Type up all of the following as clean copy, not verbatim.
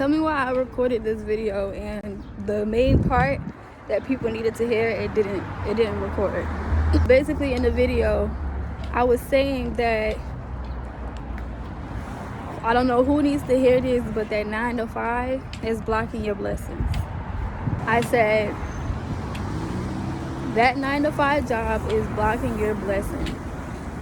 Tell me why I recorded this video and the main part that people needed to hear, it didn't record. Basically in the video, I was saying that I don't know who needs to hear this, but that 9 to 5 is blocking your blessings. I said that 9 to 5 job is blocking your blessing,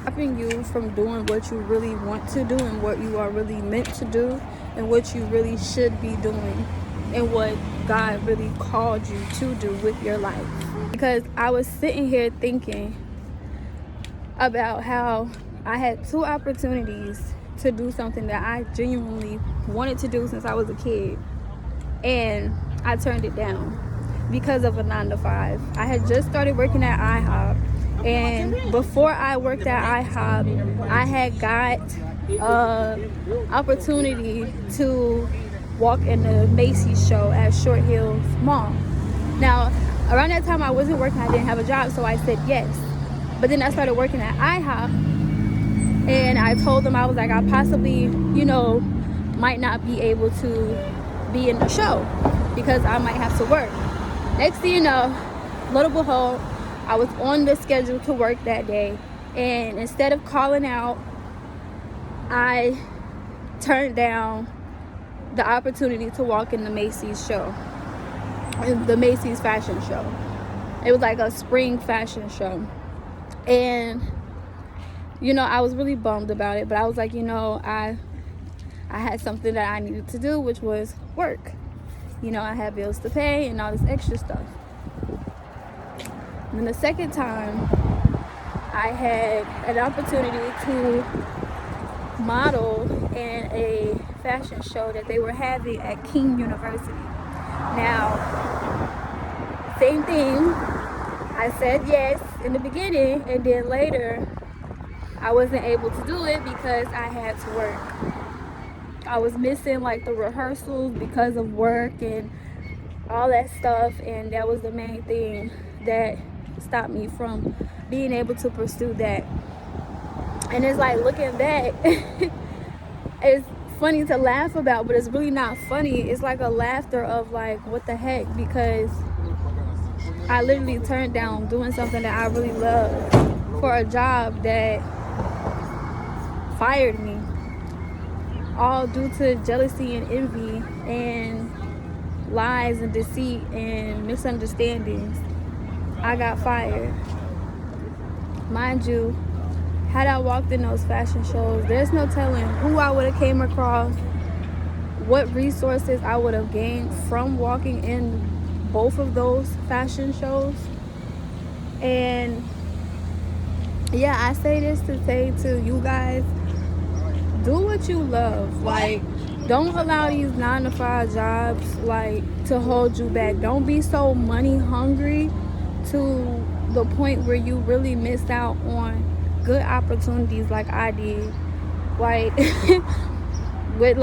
stopping you from doing what you really want to do and what you are really meant to do and what you really should be doing and what God really called you to do with your life. Because I was sitting here thinking about how I had 2 opportunities to do something that I genuinely wanted to do since I was a kid, and I turned it down because of a 9 to 5. I had just started working at IHOP, and before I worked at IHOP, I had got opportunity to walk in the Macy's show at Short Hills Mall. Now, around that time I wasn't working, I didn't have a job, so I said yes. But then I started working at IHOP, and I told them, I was like, I possibly, might not be able to be in the show because I might have to work. Next thing you know, lo and behold, I was on the schedule to work that day, and instead of calling out, I turned down the opportunity to walk in the Macy's show, the Macy's fashion show. It was like a spring fashion show, and I was really bummed about it, but I was like, I had something that I needed to do, which was work. I had bills to pay and all this extra stuff. And then the second time, I had an opportunity to model in a fashion show that they were having at King University. Now, same thing. I said yes in the beginning, and then later I wasn't able to do it because I had to work. I was missing like the rehearsals because of work and all that stuff, and that was the main thing that stopped me from being able to pursue that. And it's like, looking back, it's funny to laugh about, but it's really not funny. It's like a laughter of like, what the heck, because I literally turned down doing something that I really loved for a job that fired me, all due to jealousy and envy and lies and deceit and misunderstandings. I got fired. Mind you, had I walked in those fashion shows, there's no telling who I would have came across, what resources I would have gained from walking in both of those fashion shows. And yeah, I say this to say to you guys, do what you love. Like, don't allow these 9 to 5 jobs to hold you back. Don't be so money hungry to the point where you really missed out on good opportunities like I did. With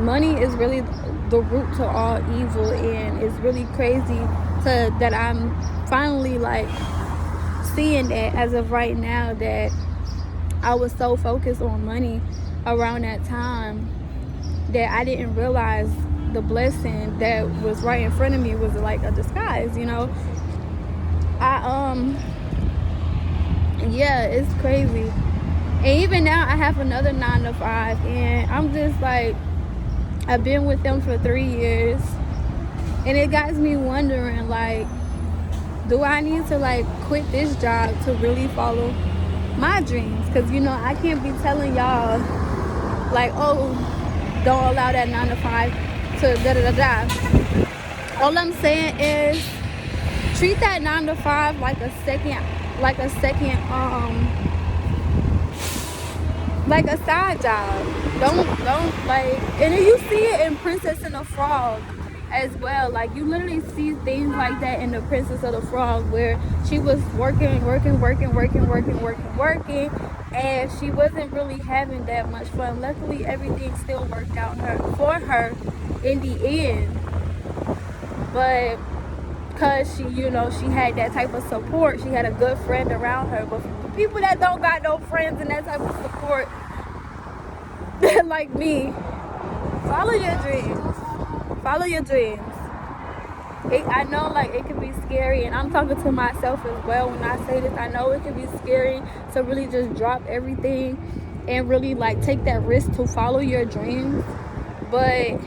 money is really the root to all evil, and it's really crazy that I'm finally seeing that as of right now, that I was so focused on money around that time that I didn't realize the blessing that was right in front of me was like a disguise. Yeah, it's crazy. And even now I have another 9 to 5, and I'm just like, I've been with them for 3 years, and it got me wondering, do I need to quit this job to really follow my dreams? Because I can't be telling y'all oh, don't allow that 9 to 5 to da da da da. All I'm saying is, treat that 9 to 5 like a second a side job. Don't and then you see it in Princess and the Frog as well. You literally see things like that in the Princess of the Frog, where she was working, and she wasn't really having that much fun. Luckily, everything still worked out for her in the end, but because she had that type of support, she had a good friend around her. But for people that don't got no friends and that type of support, like me, follow your dreams. follow your dreams. I know, like, it can be scary, and I'm talking to myself as well when I say this. I know it can be scary to really just drop everything and really, like, take that risk to follow your dreams. But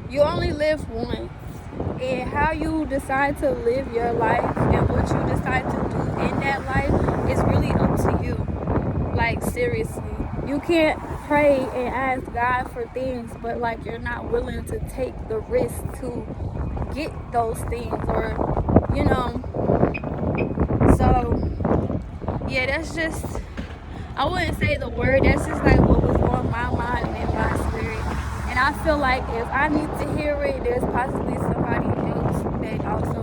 you only live once, and how you decide to live your life and what you decide to do in that life is really up to you. Like, seriously, you can't pray and ask God for things, but like you're not willing to take the risk to get those things, or so yeah, that's just, I wouldn't say the word, that's just like what was on my mind and in my spirit. And I feel like if I need to hear it, there's possibly somebody else that also